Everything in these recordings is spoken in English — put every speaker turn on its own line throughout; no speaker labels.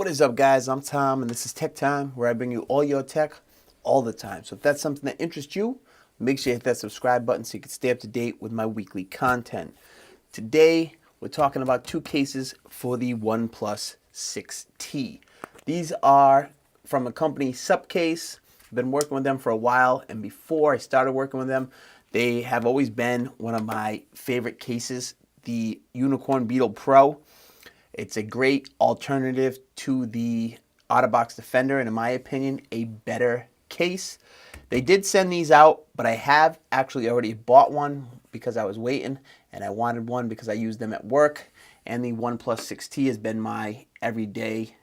What is up, guys? I'm Tom, and this is Tech Time, where I bring you all your tech all the time. So if that's something that interests you, make sure you hit that subscribe button so you can stay up to date with my weekly content. Today, we're talking about two cases for the Oneplus 6T. These are from the company Supcase. I've been working with them for a while, and before I started working with them, they have always been one of my favorite cases, the Unicorn Beetle Pro. It's a great alternative to the OtterBox Defender, and in my opinion, a better case. They did send these out, but I have actually already bought one because I was waiting, and I wanted one because I use them at work, and the Oneplus 6T has been my everyday,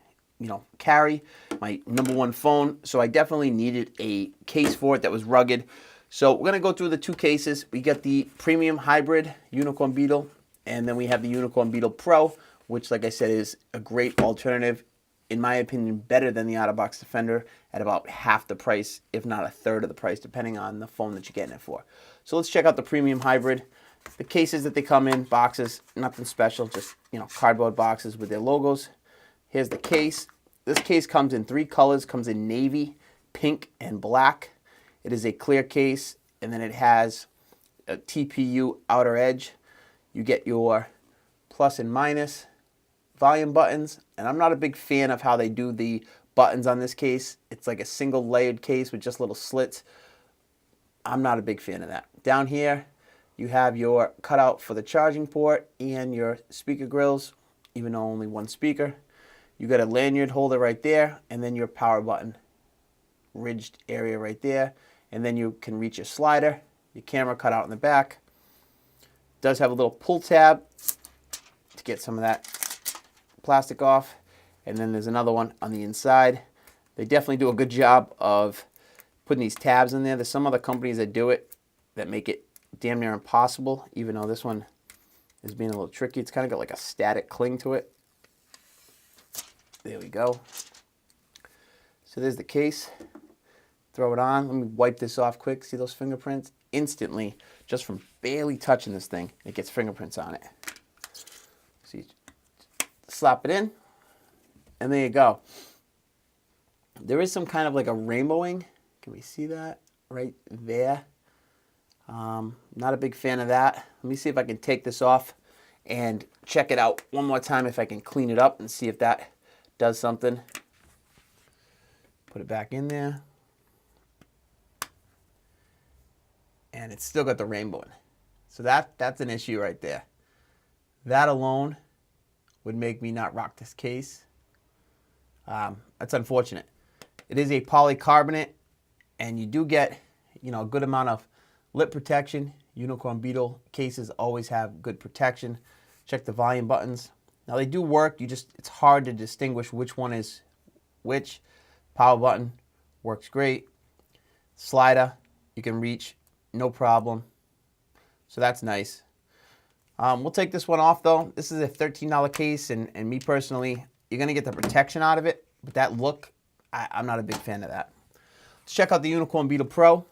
carry, my #1 phone, so I definitely needed a case for it that was rugged. So we're going to go through the two cases. We got the premium hybrid Unicorn Beetle, and then we have the Unicorn Beetle Pro, which, like I said, is a great alternative, in my opinion, better than the OtterBox Defender at about half the price, if not a third of the price, depending on the phone that you're getting it for. So let's check out the premium hybrid. The cases that they come in, boxes, nothing special, just, cardboard boxes with their logos. Here's the case. This case comes in 3 colors, comes in navy, pink, and black. It is a clear case, and then it has a TPU outer edge. You get your plus and minus volume buttons, and I'm not a big fan of how they do the buttons on this case. It's like a single layered case with just little slits. I'm not a big fan of that. Down here, you have your cutout for the charging port and your speaker grills, even though only one speaker. You got a lanyard holder right there, and then your power button ridged area right there, and then you can reach your slider, your camera cut out in the back. It does have a little pull tab to get some of that plastic off, and then there's another one on the inside. They definitely do a good job of putting these tabs in there. There's some other companies that do it that make it damn near impossible, even though this one is being a little tricky. It's kind of got like a static cling to it. There we go. So there's the case. Throw it on. Let me wipe this off quick. See those fingerprints? Instantly, just from barely touching this thing, it gets fingerprints on it. See, slap it in, and there you go. There is some kind of like a rainbowing. Can we see that right there? Not a big fan of that. Let me see if I can take this off and check it out one more time, if I can clean it up and see if that does something. Put it back in there. And it's still got the rainbowing. So that's an issue right there. That alone would make me not rock this case. That's unfortunate. It is a polycarbonate, and you do get, a good amount of lip protection. Unicorn Beetle cases always have good protection. Check the volume buttons. Now they do work. It's hard to distinguish which one is which. Power button works great. Slider, you can reach, no problem. So that's nice. We'll take this one off though. This is a $13 case, and me personally, you're gonna get the protection out of it, but that look, I'm not a big fan of that. Let's check out the Unicorn Beetle Pro.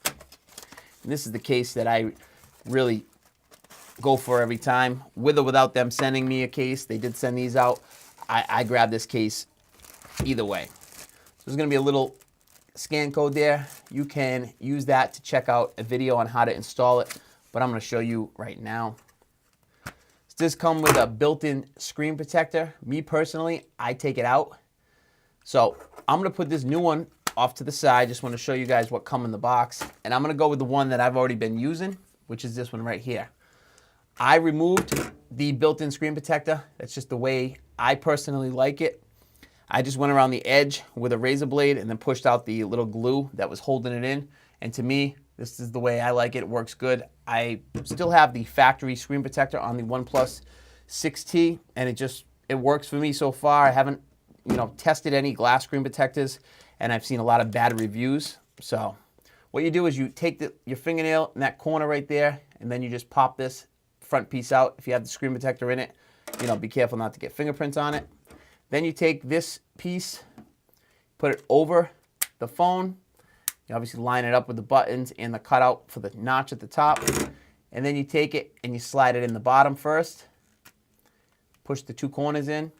And this is the case that I really go for every time, with or without them sending me a case. They did send these out. I grab this case either way. So there's gonna be a little scan code there. You can use that to check out a video on how to install it, but I'm going to show you right now. This does come with a built-in screen protector. Me personally, I take it out. So I'm going to put this new one off to the side. Just want to show you guys what comes in the box, and I'm going to go with the one that I've already been using, which is this one right here. I removed the built-in screen protector. That's just the way I personally like it. I just went around the edge with a razor blade and then pushed out the little glue that was holding it in. And to me, this is the way I like it. It works good. I still have the factory screen protector on the Oneplus 6T, and it works for me so far. I haven't, tested any glass screen protectors, and I've seen a lot of bad reviews. So what you do is you take your fingernail in that corner right there, and then you just pop this front piece out. If you have the screen protector in it, be careful not to get fingerprints on it. Then you take this piece, put it over the phone. You obviously line it up with the buttons and the cutout for the notch at the top. And then you take it and you slide it in the bottom first. push the two corners in,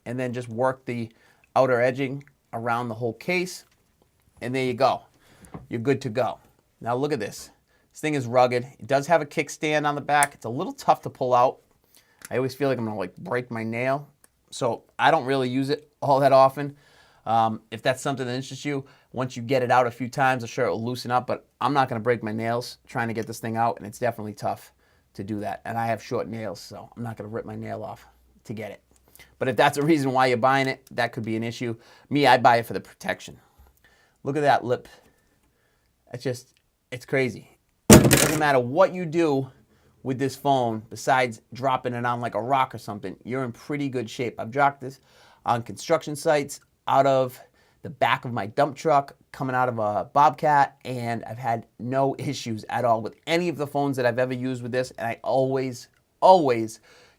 and then just work the outer edging around the whole case, and there you go. You're good to go. Now look at this. This thing is rugged. It does have a kickstand on the back. It's a little tough to pull out. I always feel like I'm gonna like break my nail, so I don't really use it all that often. If that's something that interests you, once you get it out a few times, I'm sure it will loosen up, but I'm not gonna break my nails trying to get this thing out, and it's definitely tough to do that. And I have short nails, so I'm not gonna rip my nail off to get it. But if that's a reason why you're buying it, that could be an issue. Me, I buy it for the protection. Look at that lip. It's crazy. It doesn't matter what you do with this phone, besides dropping it on like a rock or something, you're in pretty good shape. I've dropped this on construction sites, out of the back of my dump truck, coming out of a Bobcat, and I've had no issues at all with any of the phones that I've ever used with this, and I always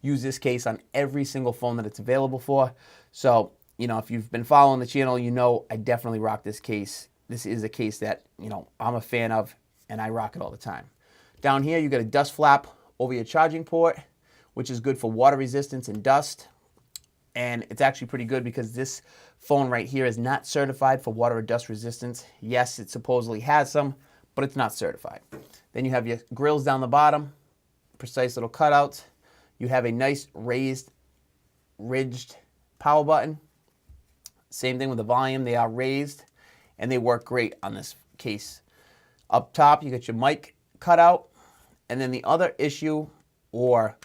use this case on every single phone that it's available for. So, you know, if you've been following the channel, you know I definitely rock this case. This is a case that, you know, I'm a fan of, and I rock it all the time. Down here, you got a dust flap over your charging port, which is good for water resistance and dust. And it's actually pretty good because this phone right here is not certified for water or dust resistance. Yes, it supposedly has some, but it's not certified. Then you have your grills down the bottom, precise little cutouts. You have a nice raised, ridged power button. Same thing with the volume. They are raised, and they work great on this case. Up top, you got your mic cutout. And then the other issue or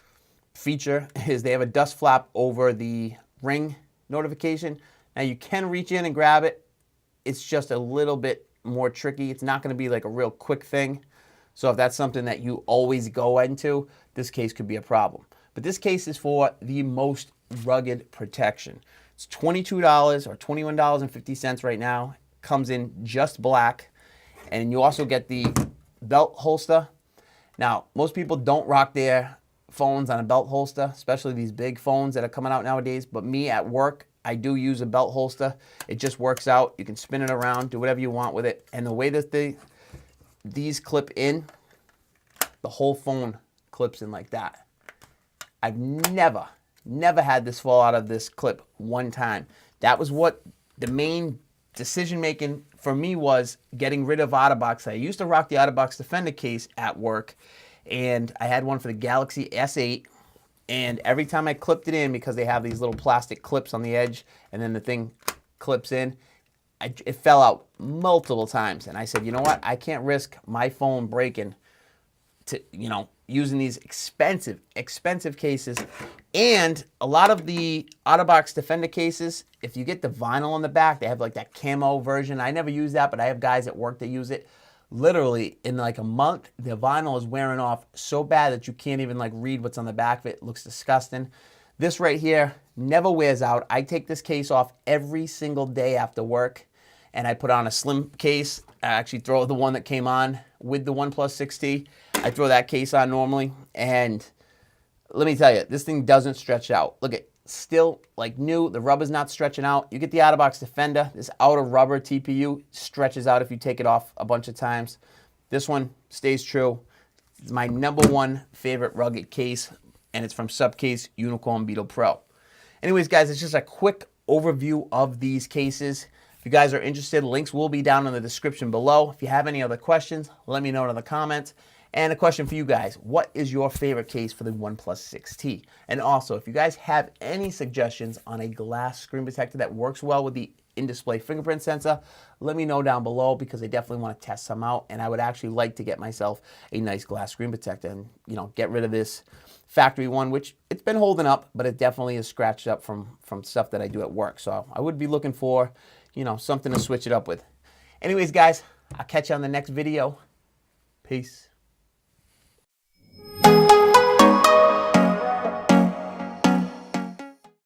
feature is they have a dust flap over the ring notification. Now you can reach in and grab it. It's just a little bit more tricky. It's not going to be like a real quick thing. So if that's something that you always go into, this case could be a problem. But this case is for the most rugged protection. It's $22 or $21.50 right now. Comes in just black. And you also get the belt holster. Now, most people don't rock their phones on a belt holster, especially these big phones that are coming out nowadays. But me at work, I do use a belt holster. It just works out. You can spin it around, do whatever you want with it. And the way that these clip in, the whole phone clips in like that. I've never had this fall out of this clip one time. That was what the main decision making for me was, getting rid of OtterBox. I used to rock the OtterBox Defender case at work, and I had one for the Galaxy S8, and every time I clipped it in, because they have these little plastic clips on the edge and then the thing clips in, it fell out multiple times. And I said, you know what, I can't risk my phone breaking to, you know, using these expensive cases. And a lot of the OtterBox Defender cases, if you get the vinyl on the back, they have like that camo version. I never use that, but I have guys at work that use it. Literally in like a month, the vinyl is wearing off so bad that you can't even like read what's on the back of it. It looks disgusting. This right here never wears out. I take this case off every single day after work, and I put on a slim case. I actually throw the one that came on with the OnePlus 6T. I throw that case on normally, and let me tell you, this thing doesn't stretch out. Look at, still like new. The rubber's not stretching out. You get the OtterBox Defender. This outer rubber TPU stretches out if you take it off a bunch of times. This one stays true. It's my #1 favorite rugged case, and it's from Supcase Unicorn Beetle Pro. Anyways, guys, it's just a quick overview of these cases. If you guys are interested, links will be down in the description below. If you have any other questions, let me know in the comments. And a question for you guys, what is your favorite case for the OnePlus 6T? And also, if you guys have any suggestions on a glass screen protector that works well with the in-display fingerprint sensor, let me know down below, because I definitely want to test some out, and I would actually like to get myself a nice glass screen protector and, you know, get rid of this factory one, which it's been holding up, but it definitely is scratched up from stuff that I do at work. So I would be looking for, you know, something to switch it up with. Anyways, guys, I'll catch you on the next video. Peace.